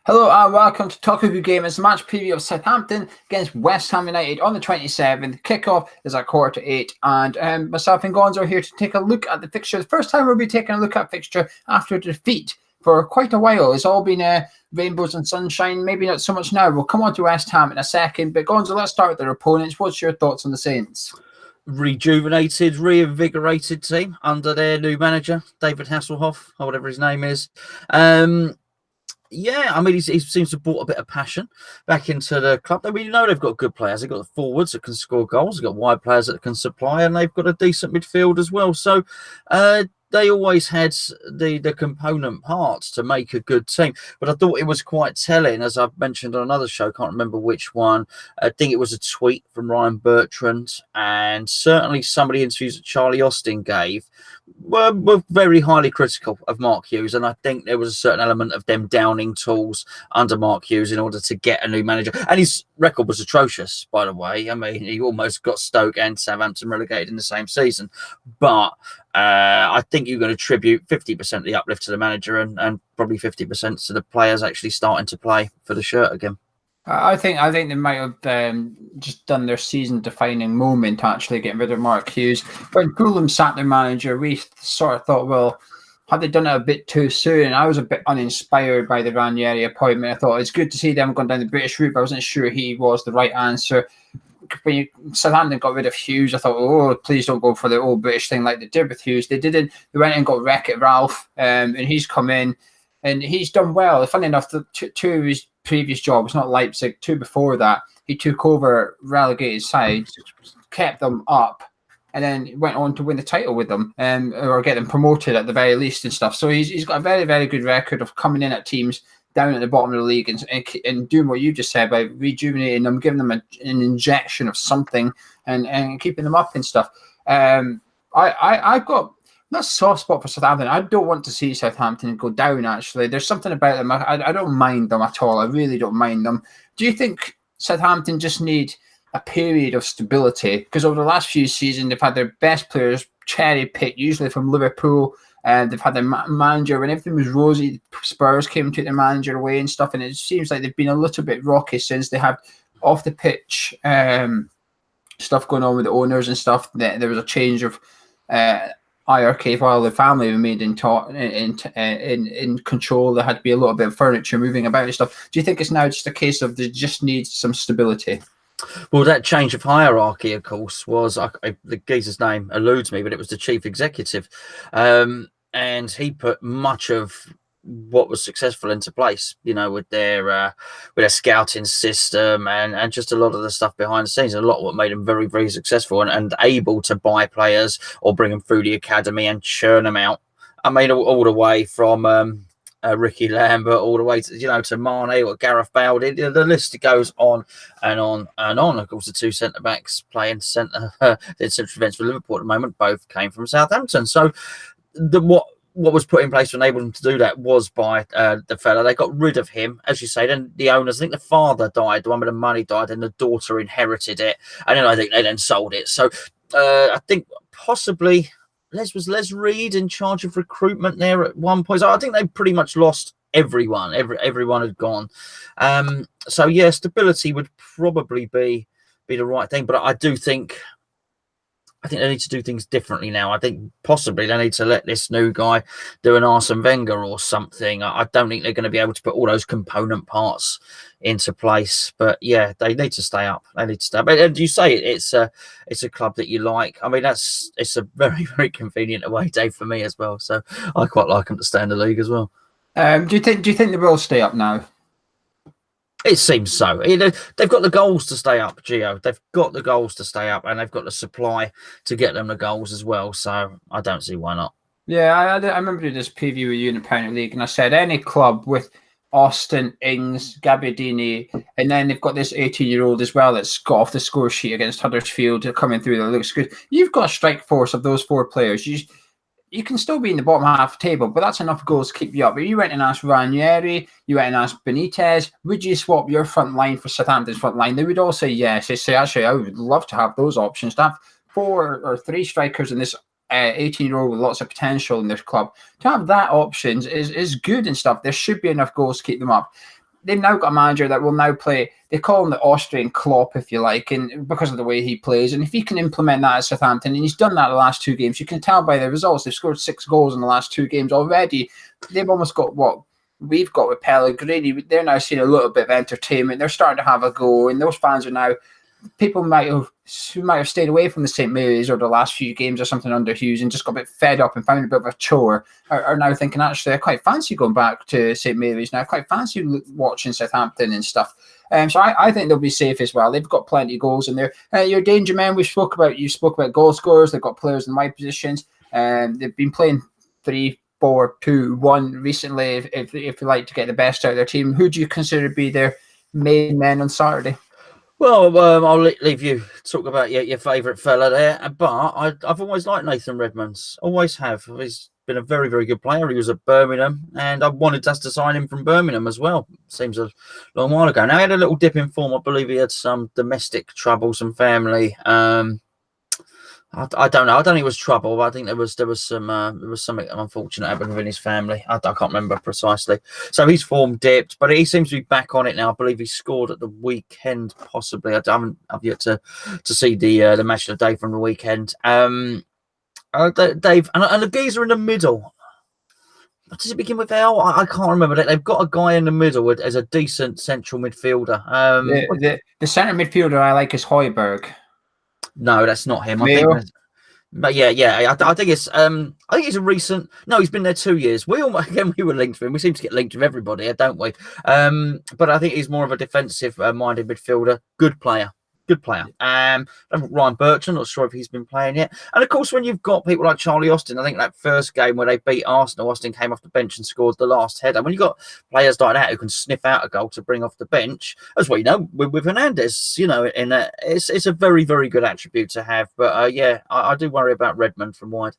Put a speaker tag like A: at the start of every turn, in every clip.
A: Hello and welcome to Talk Review Gamers match preview of Southampton against West Ham United on the 27th. Kickoff is at 7:45 and myself and Gonzo are here to take a look at the fixture. The first time we'll be taking a look at fixture after defeat for quite a while. It's all been rainbows and sunshine, maybe not so much now. We'll come on to West Ham in a second, but Gonzo, let's start with their opponents. What's your thoughts on the Saints?
B: Rejuvenated, reinvigorated team under their new manager, David Hasselhoff, or whatever his name is. Yeah, I mean, he seems to have brought a bit of passion back into the club. I mean, you know, they've got good players. They've got the forwards that can score goals. They've got wide players that can supply, and they've got a decent midfield as well. So they always had the component parts to make a good team. But I thought it was quite telling, as I've mentioned on another show, can't remember which one. I think it was a tweet from Ryan Bertrand, and certainly some of the interviews that Charlie Austin gave were very highly critical of Mark Hughes, and I think there was a certain element of them downing tools under Mark Hughes in order to get a new manager. And his record was atrocious, by the way. I mean, he almost got Stoke and Southampton relegated in the same season. But I think you're going to attribute 50% of the uplift to the manager and probably 50% to the players actually starting to play for the shirt again.
A: I think they might have just done their season-defining moment, actually, getting rid of Mark Hughes. When Fulham sat their manager, we sort of thought, well, had they done it a bit too soon? I was a bit uninspired by the Ranieri appointment. I thought it's good to see them going down the British route, but I wasn't sure he was the right answer. When Southampton got rid of Hughes, I thought, oh, please don't go for the old British thing like they did with Hughes. They didn't. They went and got Wreck-It Ralph, and he's come in, and he's done well. Funny enough, the two of his previous jobs, not Leipzig, two before that, he took over relegated sides, kept them up, and then went on to win the title with them, or get them promoted at the very least and stuff. So he's got a very, very good record of coming in at teams down at the bottom of the league and doing what you just said by rejuvenating them, giving them an injection of something and keeping them up and stuff. I've got not a soft spot for Southampton. I don't want to see Southampton go down, actually. There's something about them. I don't mind them at all. I really don't mind them. Do you think Southampton just need a period of stability? Because over the last few seasons, they've had their best players cherry-picked, usually from Liverpool. And they've had their manager, when everything was rosy, Spurs came to their manager away and stuff. And it seems like they've been a little bit rocky since they had off-the-pitch stuff going on with the owners and stuff. There was a change of IRK while the family remained in control. There had to be a little bit of furniture moving about and stuff. Do you think it's now just a case of they just need some stability?
B: Well, that change of hierarchy, of course, was the geezer's name eludes me, but it was the chief executive, and he put much of what was successful into place, you know, with their scouting system and just a lot of the stuff behind the scenes. A lot of what made them very, very successful and able to buy players or bring them through the academy and churn them out. I mean, all the way from Ricky Lambert all the way to, you know, to Mane or Gareth Bale. The list goes on and on and on. Of course, the two centre backs playing central defence for Liverpool at the moment both came from Southampton. So what was put in place to enable them to do that was by the fella. They got rid of him, as you say. Then the owners, I think the father died, the one with the money died, and the daughter inherited it. And then I think they then sold it. So I think possibly was Les Reed in charge of recruitment there at one point. So I think they pretty much lost everyone. Everyone had gone. So yeah, stability would probably be the right thing. But I think they need to do things differently now. I think possibly they need to let this new guy do an Arsene Wenger or something. I don't think they're going to be able to put all those component parts into place. But yeah, they need to stay up. They need to stay up. And you say it's a club that you like. I mean, it's a very, very convenient away day for me as well. So I quite like them to stay in the league as well.
A: Do you think they will stay up now?
B: It seems so. You know, they've got the goals to stay up, Geo. They've got the goals to stay up, and they've got the supply to get them the goals as well. So I don't see why not.
A: Yeah, I remember doing this preview with you in the Premier League, and I said any club with Austin, Ings, Gabbiadini, and then they've got this 18-year-old as well that's got off the score sheet against Huddersfield coming through that looks good. You've got a strike force of those four players. You can still be in the bottom half of the table, but that's enough goals to keep you up. But you went and asked Ranieri, you went and asked Benitez, would you swap your front line for Southampton's front line? They would all say yes. They say, actually, I would love to have those options. To have 4 or 3 strikers in this 18-year-old with lots of potential in this club. To have that options is good and stuff. There should be enough goals to keep them up. they've now got a manager that will now play. They call him the Austrian Klopp, if you like, and because of the way he plays. And if he can implement that at Southampton, and he's done that the last 2 games, you can tell by the results. They've scored 6 goals in the last 2 games already. They've almost got what we've got with Pellegrini. They're now seeing a little bit of entertainment. They're starting to have a go, and those fans are now. People who might have stayed away from the St. Mary's over the last few games or something under Hughes and just got a bit fed up and found a bit of a chore are now thinking, actually, I quite fancy going back to St. Mary's now. I quite fancy watching Southampton and stuff. So I think they'll be safe as well. They've got plenty of goals in there. Your danger men, you spoke about goal scorers. They've got players in wide positions. They've been playing 3-4-2-1 recently. If you like to get the best out of their team, who do you consider to be their main men on Saturday?
B: Well, I'll leave you talk about your favourite fella there, but I've always liked Nathan Redmond. Always have. He's been a very, very good player. He was at Birmingham, and I wanted us to sign him from Birmingham as well. Seems a long while ago. Now, he had a little dip in form. I believe he had some domestic troubles, some family. I don't know. I don't think it was trouble, but I think there was something unfortunate happened within his family. I can't remember precisely. So his form dipped, but he seems to be back on it now. I believe he scored at the weekend, possibly. I've yet to see the match of the day from the weekend. Dave and the geezer in the middle. What does it begin with L? I can't remember. They've got a guy in the middle as a decent central midfielder.
A: The centre midfielder I like is Højbjerg.
B: No, that's not him. I think, but yeah. I think it's a recent. No, he's been there 2 years. We were linked to him. We seem to get linked with everybody, don't we? But I think he's more of a defensive-minded midfielder. Good player. Ryan Birch, I'm not sure if he's been playing yet. And of course, when you've got people like Charlie Austin, I think that first game where they beat Arsenal, Austin came off the bench and scored the last header. When you've got players like that who can sniff out a goal to bring off the bench, as well, with Hernandez, it's a very, very good attribute to have. But I do worry about Redmond from wide.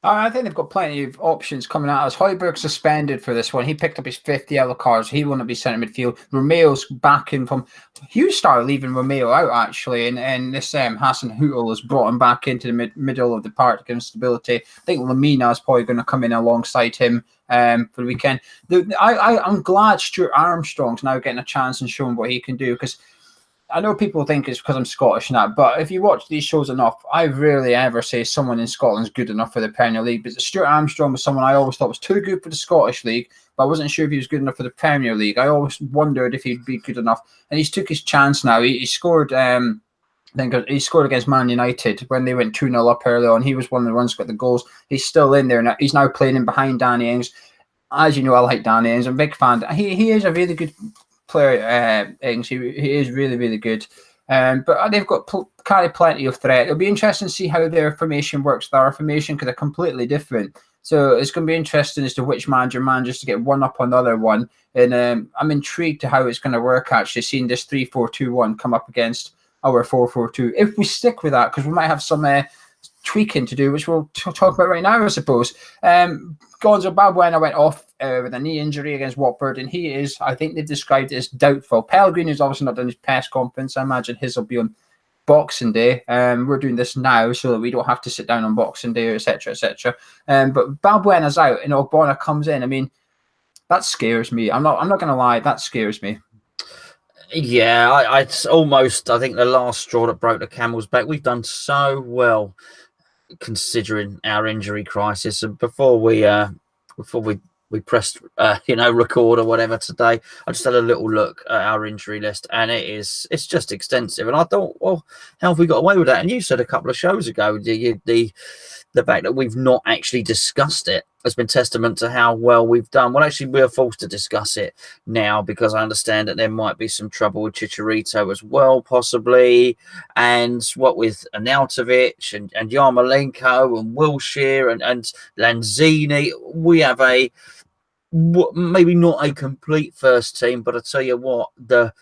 A: I think they've got plenty of options coming out. As Højbjerg suspended for this one, he picked up his 5th yellow card. So he won't be centre midfield. Romeo's back in from. Hughes started leaving Romeo out actually, and this Hassan Hootel has brought him back into the middle of the park to give him stability. I think Lamina is probably going to come in alongside him for the weekend. I'm glad Stuart Armstrong's now getting a chance and showing what he can do, because I know people think it's because I'm Scottish and that, but if you watch these shows enough, I rarely ever say someone in Scotland's good enough for the Premier League. But Stuart Armstrong was someone I always thought was too good for the Scottish League, but I wasn't sure if he was good enough for the Premier League. I always wondered if he'd be good enough, and he's took his chance now. He scored. I think he scored against Man United when they went 2-0 up early on. He was one of the ones who got the goals. He's still in there now. He's now playing in behind Danny Ings. As you know, I like Danny Ings. I'm a big fan. He is a really good player. Ings. He is really, really good. But they've got carry plenty of threat. It'll be interesting to see how their formation works with our formation, because they're completely different. So it's going to be interesting as to which manager manages to get one up on the other one. And I'm intrigued to how it's going to work, actually, seeing this 3-4-2-1 come up against our 4-4-2. If we stick with that, because we might have some tweaking to do, which we'll talk about right now, I suppose. Gonzo Balbuena went off with a knee injury against Watford, and he is, I think they've described it as doubtful. Pellegrini's obviously not done his press conference. I imagine his will be on Boxing Day. We're doing this now so that we don't have to sit down on Boxing Day, etc., etc. But Balbuena's out and Ogbonna comes in. I mean, that scares me. I'm not going to lie, that scares me.
B: Yeah, it's almost, I think, the last straw that broke the camel's back. We've done so well considering our injury crisis, and before we pressed record or whatever today, I just had a little look at our injury list, and it's just extensive. And I thought, well, how have we got away with that? And you said a couple of shows ago the fact that we've not actually discussed it has been testament to how well we've done. Well, actually, we're forced to discuss it now, because I understand that there might be some trouble with Chicharito as well, possibly, and what with Arnautovic and Yarmolenko and Wilshere and Lanzini. We have maybe not a complete first team, but I tell you what, the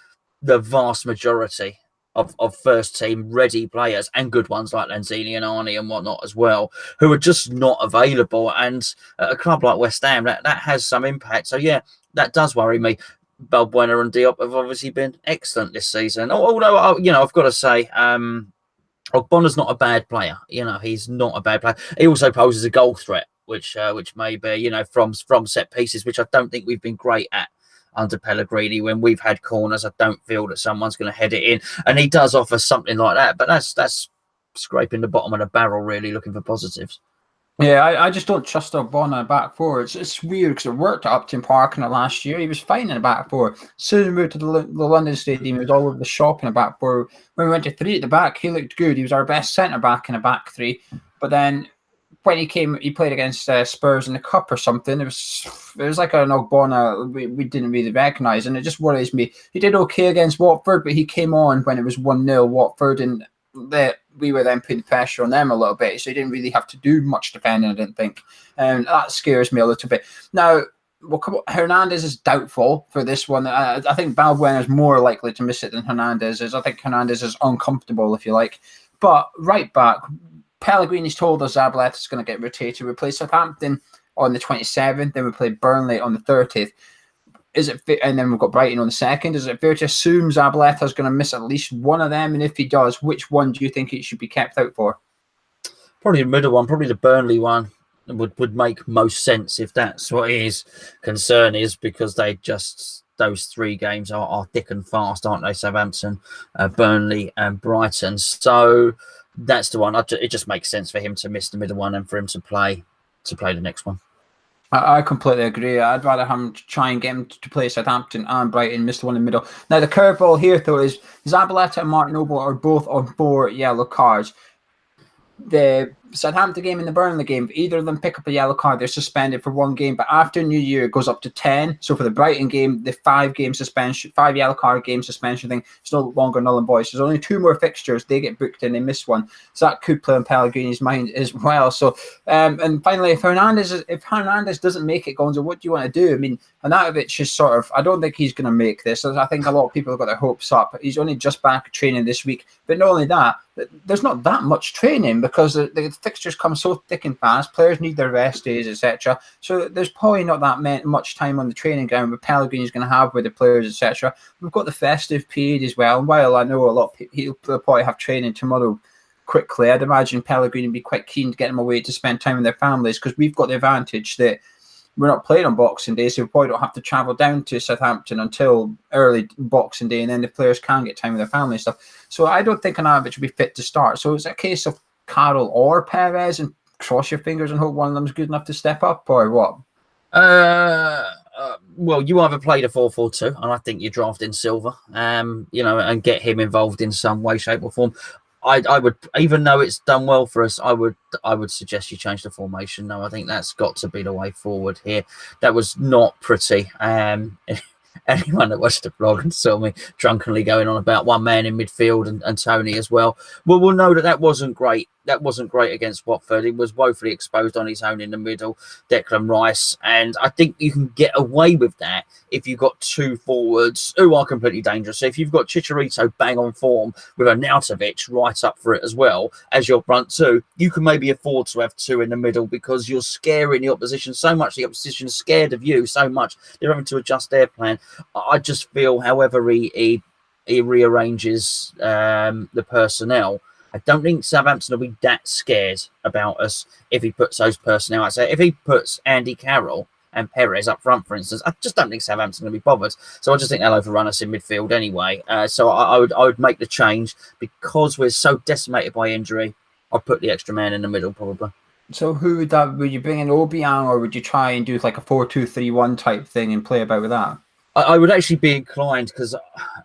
B: vast majority of first team ready players, and good ones like Lanzini and Arnie and whatnot as well, who are just not available. And at a club like West Ham, that has some impact. So yeah, that does worry me. Balbuena and Diop have obviously been excellent this season. Although I've got to say, Ogbonna's not a bad player. He's not a bad player. He also poses a goal threat, which may be from set pieces, which I don't think we've been great at under Pellegrini. When we've had corners, I don't feel that someone's going to head it in, and he does offer something like that. But that's scraping the bottom of the barrel, really, looking for positives.
A: Yeah, I just don't trust Ogbonna back four. It's weird because it worked at Upton Park in the last year. He was fine in the back four. As soon as we moved to the London Stadium, he was all over the shop in the back four. When we went to three at the back, he looked good. He was our best centre back in the back three. But then when he played against Spurs in the cup or something. It was like an Ogbonna we didn't really recognise, and it just worries me. He did okay against Watford, but he came on when it was 1-0 Watford, and that we were then putting pressure on them a little bit, so he didn't really have to do much defending, I didn't think. And that scares me a little bit. Now, Hernandez is doubtful for this one. I think Balbuena is more likely to miss it than Hernandez is. I think Hernandez is uncomfortable, if you like. But right back, Pellegrini's told us Zabaleta is going to get rotated. We play Southampton on the 27th, then we play Burnley on the 30th. Is it fit? And then we've got Brighton on the 2nd. Is it fair to assume Zabaleta is going to miss at least one of them? And if he does, which one do you think it should be kept out for?
B: Probably the middle one, probably the Burnley one would make most sense if that's what his concern is, because those three games are thick and fast, aren't they? Southampton, Burnley, and Brighton. So that's the one. It just makes sense for him to miss the middle one and for him to play the next one.
A: I completely agree. I'd rather him try and get him to play Southampton and Brighton, miss the one in the middle. Now, the curveball here, though, is Zabaleta and Martin Noble are both on 4 yellow cards. The Southampton game and the Burnley game, if either of them pick up a yellow card, they're suspended for 1 game. But after New Year, it goes up to 10. So for the Brighton game, the 5 yellow card game suspension thing is no longer null and void. So there's only 2 more fixtures. They get booked and they miss one. So that could play on Pellegrini's mind as well. So and finally, if Hernandez doesn't make it, Gonzo, what do you want to do? I mean, Arnautovic is sort of, I don't think he's going to make this. I think a lot of people have got their hopes up. He's only just back training this week. But not only that, there's not that much training because the fixtures come so thick and fast. Players need their rest days, etc. So there's probably not that much time on the training ground where Pellegrini's going to have with the players, etc. We've got the festive period as well. And while I know a lot of people, he'll probably have training tomorrow quickly, I'd imagine Pellegrini would be quite keen to get them away to spend time with their families, because we've got the advantage that we're not playing on Boxing Day, so we probably don't have to travel down to Southampton until early Boxing Day, and then the players can get time with their family and stuff. So I don't think Arnautovic will be fit to start. So it's a case of Carroll or Perez, and cross your fingers and hope one of them's good enough to step up, or what?
B: Well, you either play the 4-4-2, and I think you draft in Silva, and get him involved in some way, shape, or form. I would, even though it's done well for us, I would suggest you change the formation. No, I think that's got to be the way forward here. That was not pretty. Anyone that watched the vlog and saw me drunkenly going on about one man in midfield and Tony as well, will know that wasn't great. That wasn't great against Watford. He was woefully exposed on his own in the middle, Declan Rice. And I think you can get away with that if you've got 2 forwards who are completely dangerous. So if you've got Chicharito bang on form with Arnautovic right up for it as well as your front 2, you can maybe afford to have 2 in the middle, because you're scaring the opposition so much. The opposition is scared of you so much. They're having to adjust their plan. I just feel, however he rearranges the personnel, I don't think Southampton will be that scared about us if he puts those personnel out. So if he puts Andy Carroll and Perez up front, for instance, I just don't think Southampton will be bothered. So I just think they'll overrun us in midfield anyway. So I would make the change, because we're so decimated by injury. I'd put the extra man in the middle probably.
A: So who would that? Would you bring in Obiang, or would you try and do like a 4-2-3-1 type thing and play about with that?
B: I would actually be inclined, because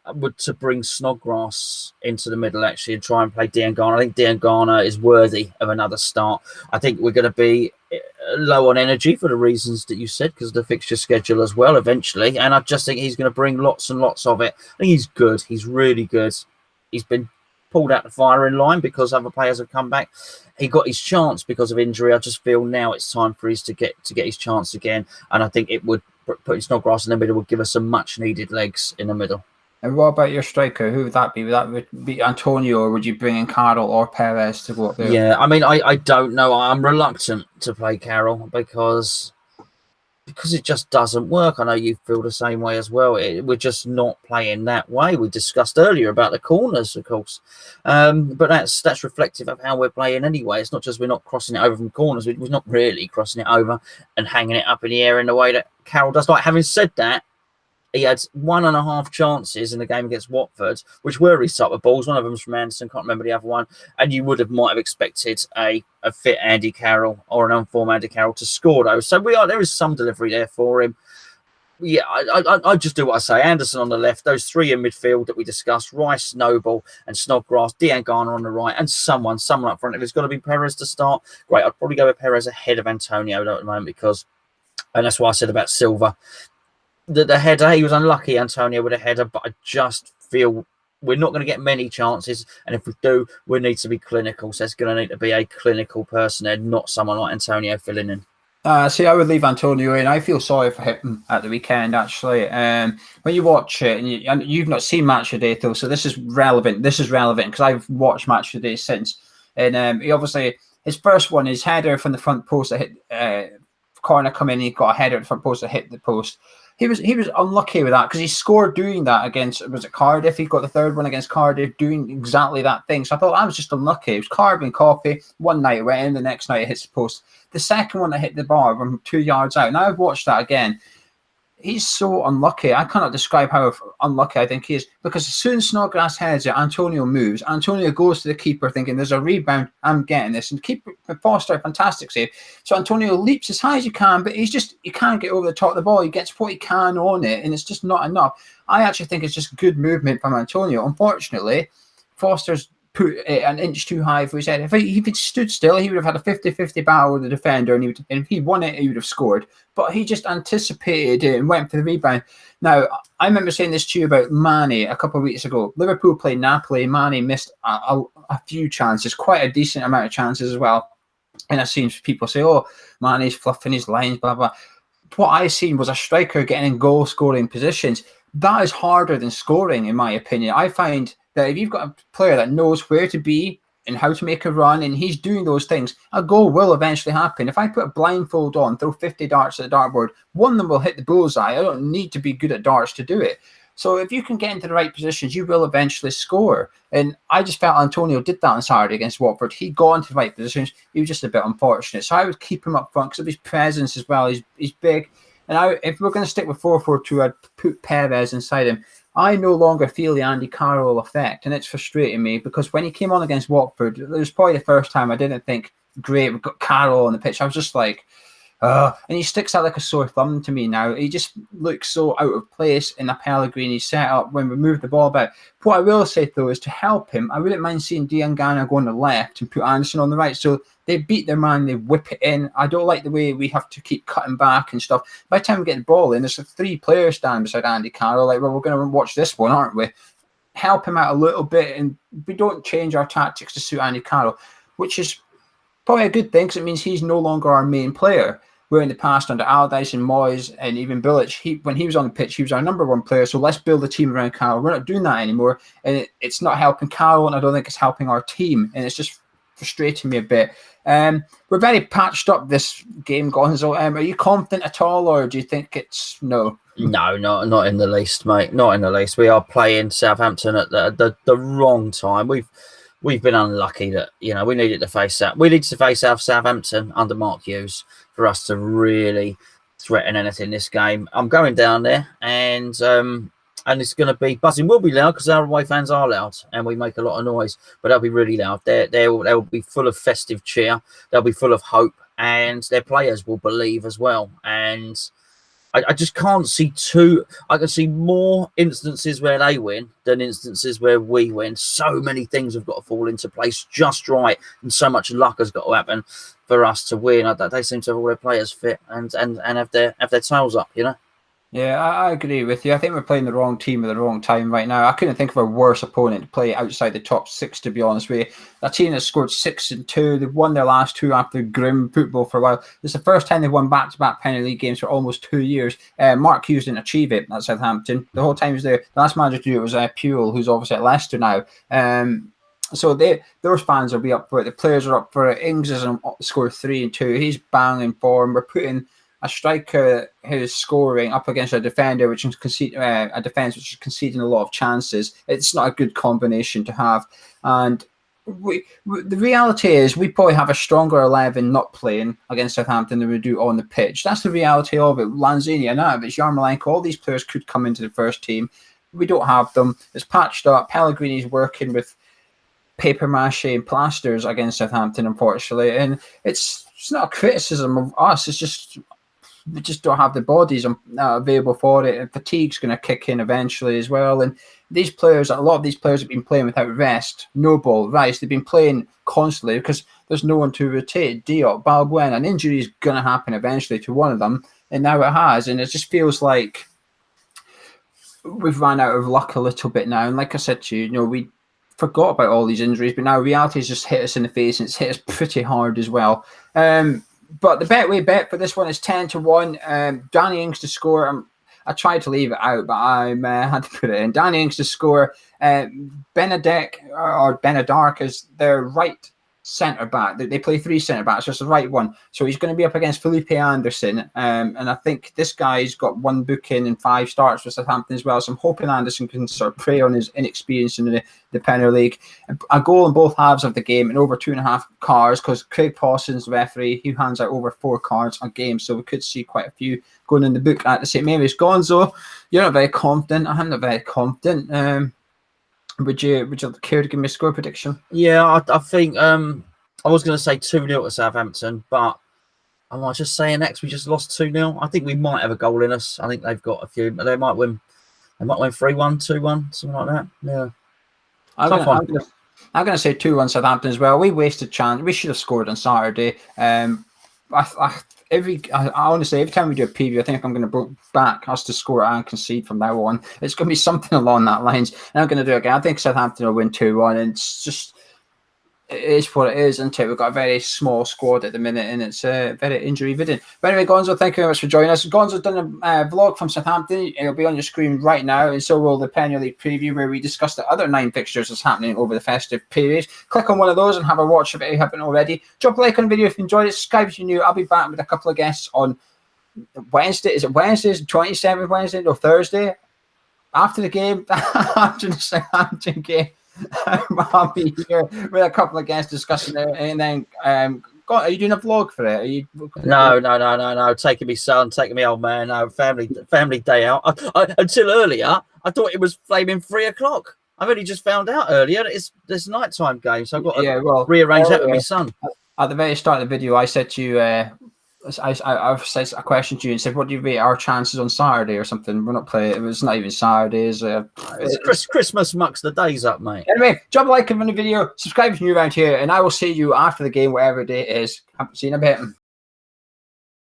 B: I would, to bring Snodgrass into the middle actually and try and play Diangana. I think Diangana is worthy of another start. I think we're going to be low on energy for the reasons that you said, because of the fixture schedule as well eventually. And I just think he's going to bring lots and lots of it. I think he's good. He's really good. He's been pulled out the firing line because other players have come back. He got his chance because of injury. I just feel now it's time for his to get his chance again. And I think it would, putting Snodgrass in the middle would give us some much needed legs in the middle.
A: And what about your striker? Who would that be? Would that be Antonio, or would you bring in Carroll or Perez to go up there?
B: Yeah, I mean, I don't know. I'm reluctant to play Carroll because it just doesn't work. I know you feel the same way as well. We're just not playing that way. We discussed earlier about the corners, of course, but that's reflective of how we're playing anyway. It's not just we're not crossing it over from corners. We're not really crossing it over and hanging it up in the air in the way that Carroll does. Like, having said that, he had 1.5 chances in the game against Watford, which were his type of balls. One of them was from Anderson, can't remember the other one. And you might have expected a fit Andy Carroll or an unformed Andy Carroll to score those. So there is some delivery there for him. Yeah, I just do what I say. Anderson on the left, those three in midfield that we discussed, Rice, Noble and Snodgrass, Dean Garner on the right, and someone up front. If it's got to be Perez to start, great. I'd probably go with Perez ahead of Antonio at the moment because, and that's what I said about Silva. The header, he was unlucky, Antonio, with a header, but I just feel we're not going to get many chances. And if we do, we need to be clinical. So it's going to need to be a clinical person and not someone like Antonio filling in.
A: See, I would leave Antonio in. I feel sorry for him at the weekend, actually. When you watch it, and you've not seen Match of the Day, though, so this is relevant. This is relevant because I've watched Match of the Day since. And he obviously, his first one, his header from the front post that hit corner come in, he got a header at the front post that hit the post. He was unlucky with that because he scored doing that against, was it Cardiff? He got the third one against Cardiff doing exactly that thing. So I thought I was just unlucky. It was carbon copy. One night it went in, the next night it hits the post. The second one that hit the bar from 2 yards out. Now I've watched that again. He's so unlucky. I cannot describe how unlucky I think he is because as soon as Snodgrass heads it, Antonio moves. Antonio goes to the keeper thinking there's a rebound. I'm getting this. And keeper Foster, fantastic save. So Antonio leaps as high as you can, but he can't get over the top of the ball. He gets what he can on it, and it's just not enough. I actually think it's just good movement from Antonio. Unfortunately, Foster's put it an inch too high for his head. If he'd stood still, he would have had a 50-50 battle with the defender, and if he won it, he would have scored. But he just anticipated it and went for the rebound. Now, I remember saying this to you about Mane a couple of weeks ago. Liverpool played Napoli. Mane missed a few chances, quite a decent amount of chances as well. And I've seen people say, oh, Mane's fluffing his lines, blah, blah. What I seen was a striker getting in goal-scoring positions. That is harder than scoring, in my opinion. I find that if you've got a player that knows where to be and how to make a run, and he's doing those things, a goal will eventually happen. If I put a blindfold on, throw 50 darts at the dartboard, one of them will hit the bullseye. I don't need to be good at darts to do it. So if you can get into the right positions, you will eventually score. And I just felt Antonio did that on Saturday against Watford. He got into the right positions. He was just a bit unfortunate. So I would keep him up front because of his presence as well. He's big. And if we're going to stick with 4-4-2, I'd put Perez inside him. I no longer feel the Andy Carroll effect, and it's frustrating me because when he came on against Watford, it was probably the first time I didn't think, great, we've got Carroll on the pitch. I was just like, and he sticks out like a sore thumb to me now. He just looks so out of place in a Pellegrini setup when we move the ball back. What I will say, though, is to help him, I wouldn't mind seeing Diangana go on the left and put Anderson on the right. So they beat their man, they whip it in. I don't like the way we have to keep cutting back and stuff. By the time we get the ball in, there's 3 players standing beside Andy Carroll. Like, well, we're going to watch this one, aren't we? Help him out a little bit, and we don't change our tactics to suit Andy Carroll, which is probably a good thing because it means he's no longer our main player. Where in the past under Allardyce and Moyes and even Bilic, when he was on the pitch, he was our number 1 player. So let's build a team around Carroll. We're not doing that anymore, and it's not helping Carroll, and I don't think it's helping our team, and it's just frustrating me a bit. We're very patched up this game, Gonzo. Are you confident at all, or do you think it's no?
B: No, not in the least, mate. Not in the least. We are playing Southampton at the wrong time. We've been unlucky that we needed to face that. We needed to face Southampton under Mark Hughes for us to really threaten anything this game. I'm going down there, and it's going to be buzzing. We'll be loud because our away fans are loud, and we make a lot of noise. But they'll be really loud. They'll be full of festive cheer. They'll be full of hope, and their players will believe as well. And I just can't see I can see more instances where they win than instances where we win. So many things have got to fall into place just right, and so much luck has got to happen for us to win. They seem to have all their players fit and have their tails up,
A: Yeah, I agree with you. I think we're playing the wrong team at the wrong time right now. I couldn't think of a worse opponent to play outside the top 6, to be honest with you. A team that scored 6 and 2. They've won their last 2 after grim football for a while. It's the first time they've won back-to-back Premier League games for almost 2 years. Mark Hughes didn't achieve it at Southampton. The whole time he was there. The last manager to do it was Puel, who's obviously at Leicester now. So those fans will be up for it. The players are up for it. Ings has scored 3 and 2. He's banging form. We're putting a striker who's scoring up against a defender which is a defense which is conceding a lot of chances. It's not a good combination to have. And The reality is we probably have a stronger 11 not playing against Southampton than we do on the pitch. That's the reality of it. Lanzini, Anatovich, Yarmolenko, all these players could come into the first team. We don't have them. It's patched up. Pellegrini's working with paper mache and plasters against Southampton, unfortunately. And it's not a criticism of us. It's just we just don't have the bodies available for it. And fatigue's going to kick in eventually as well. And these players, a lot of these players have been playing without rest. No ball, Rice, they've been playing constantly because there's no one to rotate. Diop, Balbuena, an injury is going to happen eventually to one of them. And now it has. And it just feels like we've run out of luck a little bit now. And like I said to you, we forgot about all these injuries, but now reality has just hit us in the face, and it's hit us pretty hard as well. But the bet for this one is 10-1. Danny Ings to score. I tried to leave it out, but I had to put it in. Danny Ings to score. Benedek or Benedark is their right centre back. They play 3 centre backs, so it's the right one. So he's going to be up against Felipe Anderson, and I think this guy's got 1 booking and 5 starts for Southampton as well. So I'm hoping Anderson can sort of prey on his inexperience in the Premier League. A goal in both halves of the game and over 2.5 cards, because Craig Pawson's the referee. He hands out over 4 cards a game, so we could see quite a few going in the book at the St Mary's. Gonzo, you're not very confident. I'm not very confident. Would you care to give me a score prediction?
B: Yeah, I think I was going to say 2-0 to Southampton, but I might just say next we just lost 2-0. I think we might have a goal in us. I think they've got a few. They might win. They might win 3-1, 2-1, something like that. Yeah.
A: I'm going to say 2-1 Southampton as well. We wasted chance. We should have scored on Saturday. Honestly, every time we do a preview, I think I'm going to back us to score and concede from now on. It's going to be something along that lines, and I'm going to do it again. I think Southampton will win 2-1, and it is what it is, isn't it? We've got a very small squad at the minute, and it's very injury-ridden. But anyway, Gonzo, thank you very much for joining us. Gonzo's done a vlog from Southampton. It'll be on your screen right now, and so will the Premier League preview, where we discuss the other 9 fixtures that's happening over the festive period. Click on one of those and have a watch if you haven't already. Drop a like on the video if you enjoyed it. Subscribe if you're new. I'll be back with a couple of guests on Wednesday. Is it Wednesday? Is it 27th Wednesday or Thursday? After the game, after the Southampton game. I'll be here with a couple of guests discussing it, and then are you doing a vlog for it? Are you?
B: No. Taking me son, taking me old man. No, family day out. Until earlier, I thought it was flaming 3 o'clock. I've only just found out earlier that it's this nighttime game, so I've got to rearrange that with my son.
A: At the very start of the video, I said to you, I said a question to you and said, "What do you rate our chances on Saturday or something?" We're not playing. It was not even Saturday.
B: It's Christmas mucks the days up, mate.
A: Anyway, drop a like on the video, subscribe if you're new around here, and I will see you after the game, whatever day it is. See you in a bit.